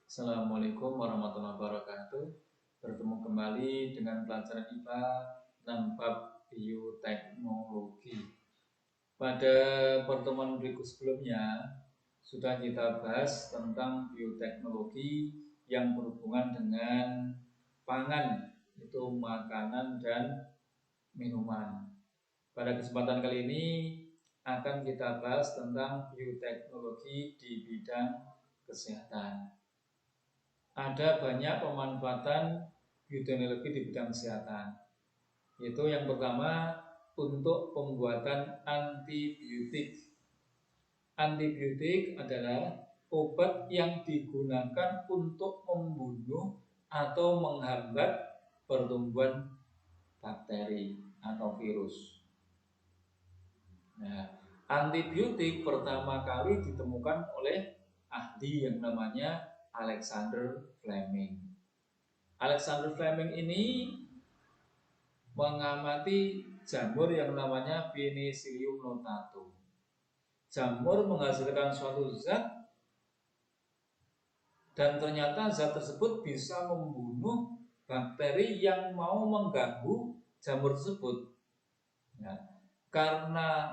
Assalamualaikum warahmatullahi wabarakatuh. Bertemu kembali dengan pelajaran IPA bab bioteknologi. Pada pertemuan berikut sebelumnya sudah kita bahas tentang bioteknologi yang berhubungan dengan pangan, itu makanan dan minuman. Pada kesempatan kali ini akan kita bahas tentang bioteknologi di bidang kesehatan. Ada banyak pemanfaatan bioteknologi di bidang kesehatan. Yaitu yang pertama untuk pembuatan antibiotik. Antibiotik adalah obat yang digunakan untuk membunuh atau menghambat pertumbuhan bakteri atau virus. Nah, antibiotik pertama kali ditemukan oleh ahli yang namanya Alexander Fleming. Alexander Fleming ini mengamati jamur yang namanya Penicillium notatum. Jamur menghasilkan suatu zat dan ternyata zat tersebut bisa membunuh bakteri yang mau mengganggu jamur tersebut. Ya, karena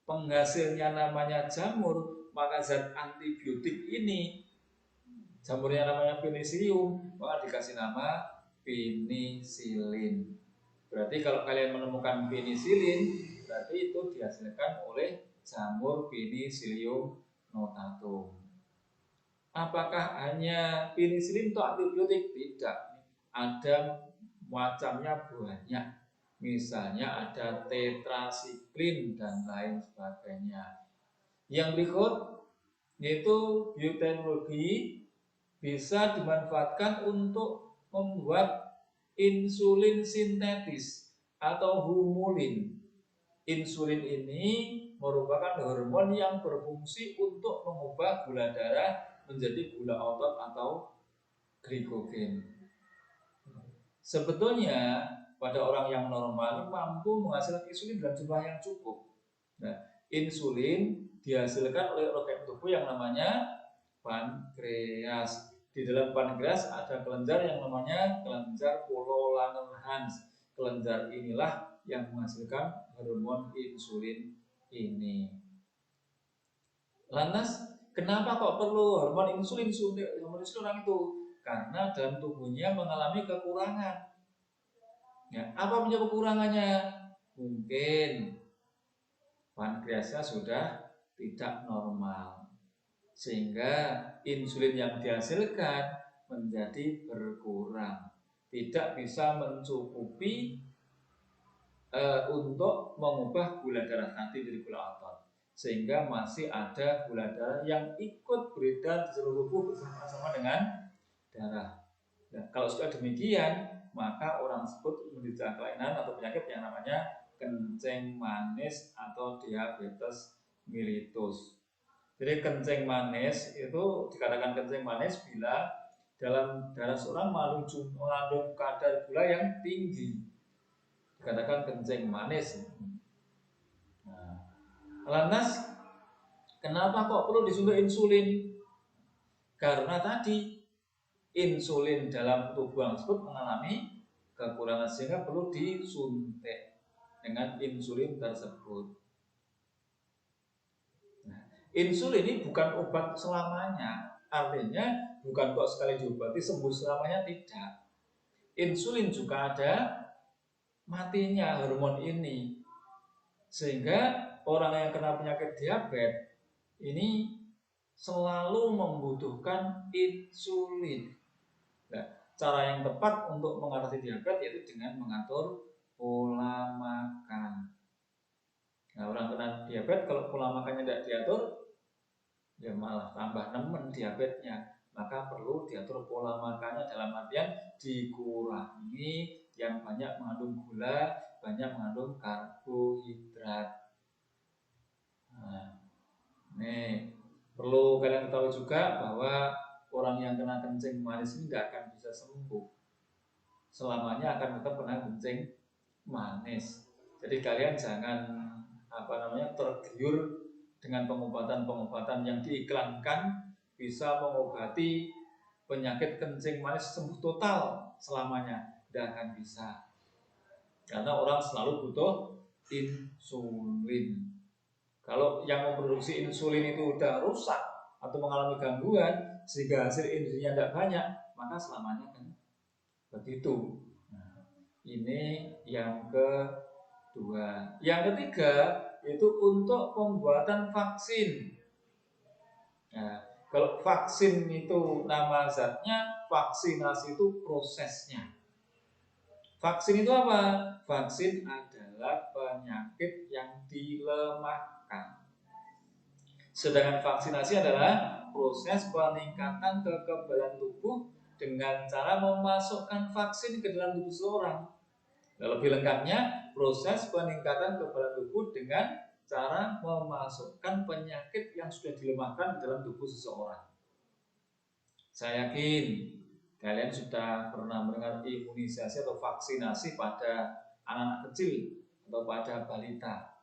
penghasilnya namanya jamur, maka zat antibiotik ini jamurnya namanya penicillium, maka dikasih nama penisilin. Berarti kalau kalian menemukan penisilin, berarti itu dihasilkan oleh jamur Penicillium notatum. Apakah hanya penisilin atau antibiotik? Tidak. Ada macamnya banyak. Misalnya ada tetrasiklin dan lain sebagainya. Yang berikut yaitu bioteknologi bisa dimanfaatkan untuk membuat insulin sintetis atau humulin. Insulin ini merupakan hormon yang berfungsi untuk mengubah gula darah menjadi gula otot atau glikogen. Sebetulnya pada orang yang normal mampu menghasilkan insulin dalam jumlah yang cukup. Nah, insulin dihasilkan oleh organ tubuh yang namanya pankreas. Di dalam pankreas ada kelenjar yang namanya kelenjar Purkinje. Kelenjar inilah yang menghasilkan hormon insulin ini. Lantas, kenapa kok perlu hormon insulin suntik hormon insulin orang itu? Karena dalam tubuhnya mengalami kekurangan. Ya, apa punya kekurangannya? Mungkin pankreasnya sudah tidak normal, sehingga insulin yang dihasilkan menjadi berkurang, tidak bisa mencukupi untuk mengubah gula darah tadi jadi gula otot, sehingga masih ada gula darah yang ikut beredar di seluruh tubuh bersama-sama dengan darah. Nah, kalau sudah demikian, maka orang tersebut menderita kelainan atau penyakit yang namanya kencing manis atau diabetes mellitus. Jadi kencing manis itu dikatakan kencing manis bila dalam darah seorang mengandung kadar gula yang tinggi, dikatakan kencing manis. Nah, lantas kenapa kok perlu disuntik insulin? Karena tadi insulin dalam tubuh tersebut mengalami kekurangan sehingga perlu disuntik dengan insulin tersebut. Nah, insulin ini bukan obat selamanya, artinya bukan kok sekali diobati sembuh selamanya, tidak. Insulin juga ada matinya hormon ini, sehingga orang yang kena penyakit diabetes ini selalu membutuhkan insulin. Nah, cara yang tepat untuk mengatasi diabetes yaitu dengan mengatur pola makan. Nah, orang kena diabetes kalau pola makannya tidak diatur, ya malah tambah nemen diabetesnya. Maka perlu diatur pola makannya dalam artian dikurangi yang banyak mengandung gula, banyak mengandung karbohidrat. Nah, nih perlu kalian ketahui juga bahwa orang yang kena kencing manis ini tidak akan bisa sembuh. Selamanya akan tetap kena kencing manis. Jadi kalian jangan tergiur dengan pengobatan-pengobatan yang diiklankan, bisa mengobati penyakit kencing manis sembuh total selamanya. Tidak akan bisa. Karena orang selalu butuh insulin. Kalau yang memproduksi insulin itu udah rusak atau mengalami gangguan sehingga hasil insulinnya tidak banyak, maka selamanya kan begitu. Nah, ini yang kedua. Yang ketiga itu untuk pembuatan vaksin. Nah, kalau vaksin itu nama zatnya, vaksinasi itu prosesnya. Vaksin itu apa? Vaksin adalah penyakit yang dilemahkan. Sedangkan vaksinasi adalah proses peningkatan kekebalan tubuh dengan cara memasukkan vaksin ke dalam tubuh seseorang. Lebih lengkapnya, proses peningkatan kekebalan tubuh dengan cara memasukkan penyakit yang sudah dilemahkan ke dalam tubuh seseorang. Saya yakin kalian sudah pernah mendengar imunisasi atau vaksinasi pada anak-anak kecil atau pada balita.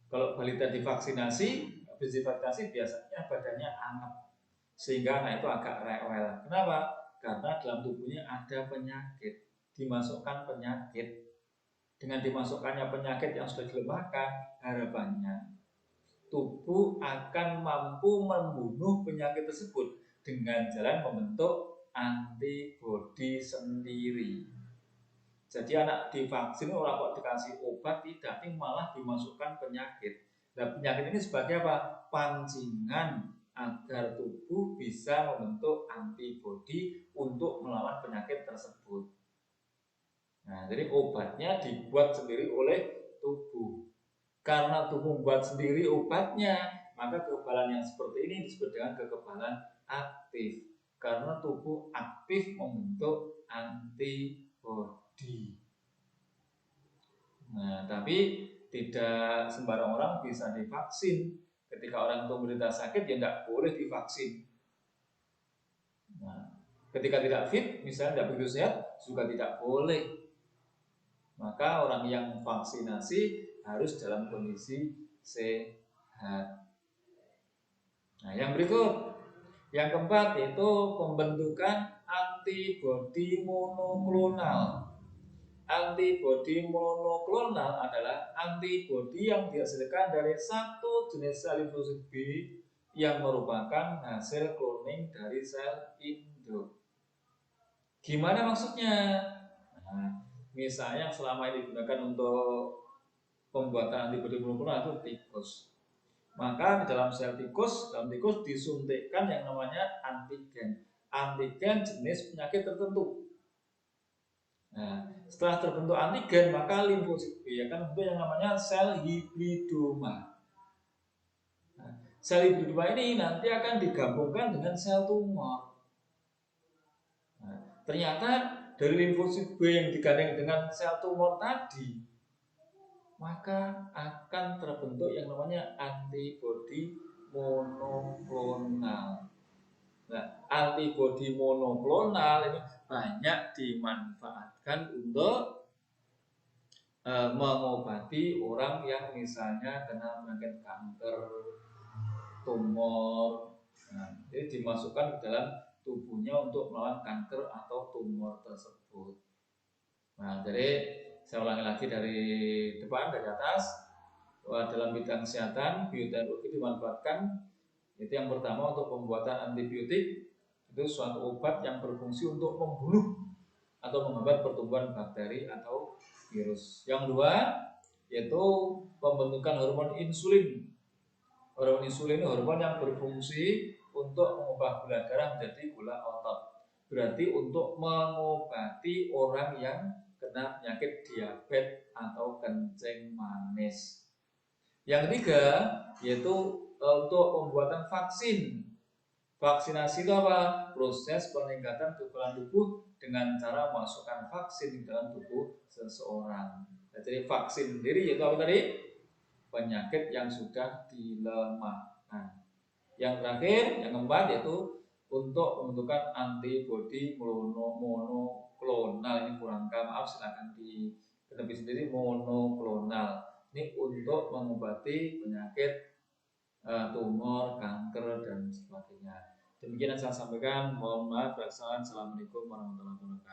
Kalau balita divaksinasi, biasanya badannya hangat sehingga anak itu agak rewel. Kenapa? Karena dalam tubuhnya ada penyakit, dimasukkan penyakit. Dengan dimasukkannya penyakit yang sudah dilemahkan, harapannya tubuh akan mampu membunuh penyakit tersebut dengan jalan membentuk antibodi sendiri. Jadi anak divaksin orang kok dikasih obat tidak, ini malah dimasukkan penyakit. Nah, penyakit ini sebagai apa? Pancingan agar tubuh bisa membentuk antibodi untuk melawan penyakit tersebut. Nah, jadi obatnya dibuat sendiri oleh tubuh. Karena tubuh membuat sendiri obatnya, maka kekebalan yang seperti ini disebut dengan kekebalan aktif. Karena tubuh aktif membentuk antibodi. Nah, tapi tidak sembarang orang bisa divaksin. Ketika orang itu menderita sakit, ya tidak boleh divaksin. Nah, ketika tidak fit, misalnya tidak begitu sehat, juga tidak boleh. Maka orang yang vaksinasi harus dalam kondisi sehat. Nah, yang berikut, yang keempat yaitu pembentukan antibodi monoklonal. Antibodi monoklonal adalah antibodi yang dihasilkan dari satu jenis sel limfosit B yang merupakan hasil cloning dari sel induk. Gimana maksudnya? Nah, misalnya yang selama ini digunakan untuk pembuatan antibodi monoklonal itu tikus. Maka di dalam sel tikus, disuntikkan yang namanya antigen. Antigen jenis penyakit tertentu. Nah, setelah terbentuk antigen, maka limfosit B akan membentuk yang namanya sel hibridoma. Nah, sel hibridoma ini nanti akan digabungkan dengan sel tumor. Nah, ternyata dari limfosit B yang digandeng dengan sel tumor tadi, maka akan terbentuk yang namanya antibodi monoklonal. Nah, antibodi monoklonal ini banyak dimanfaatkan untuk mengobati orang yang misalnya kena penyakit kanker, tumor. Nah, jadi dimasukkan ke dalam tubuhnya untuk melawan kanker atau tumor tersebut. Nah, jadi saya ulangi lagi dari depan, dari atas. Dalam bidang kesehatan, bioteknologi dimanfaatkan. Itu yang pertama untuk pembuatan antibiotik. Itu suatu obat yang berfungsi untuk membunuh atau menghambat pertumbuhan bakteri atau virus. Yang kedua, yaitu pembentukan hormon insulin. Hormon insulin ini hormon yang berfungsi untuk mengubah gula darah menjadi gula otot. Berarti untuk mengobati orang yang kena penyakit diabetes atau kencing manis. Yang ketiga yaitu untuk pembuatan vaksin. Vaksinasi itu apa? Proses peningkatan kekebalan tubuh dengan cara memasukkan vaksin di dalam tubuh seseorang. Nah, jadi vaksin sendiri yaitu apa tadi? Penyakit yang sudah dilemahkan. Yang terakhir, yang keempat yaitu untuk pembentukan antibodi monoklonal. Ini kurang maaf, silakan diketepi sendiri, monoklonal. Ini untuk mengobati penyakit tumor, kanker dan sebagainya. Demikian yang saya sampaikan. Mohon maaf. Assalamualaikum warahmatullahi wabarakatuh.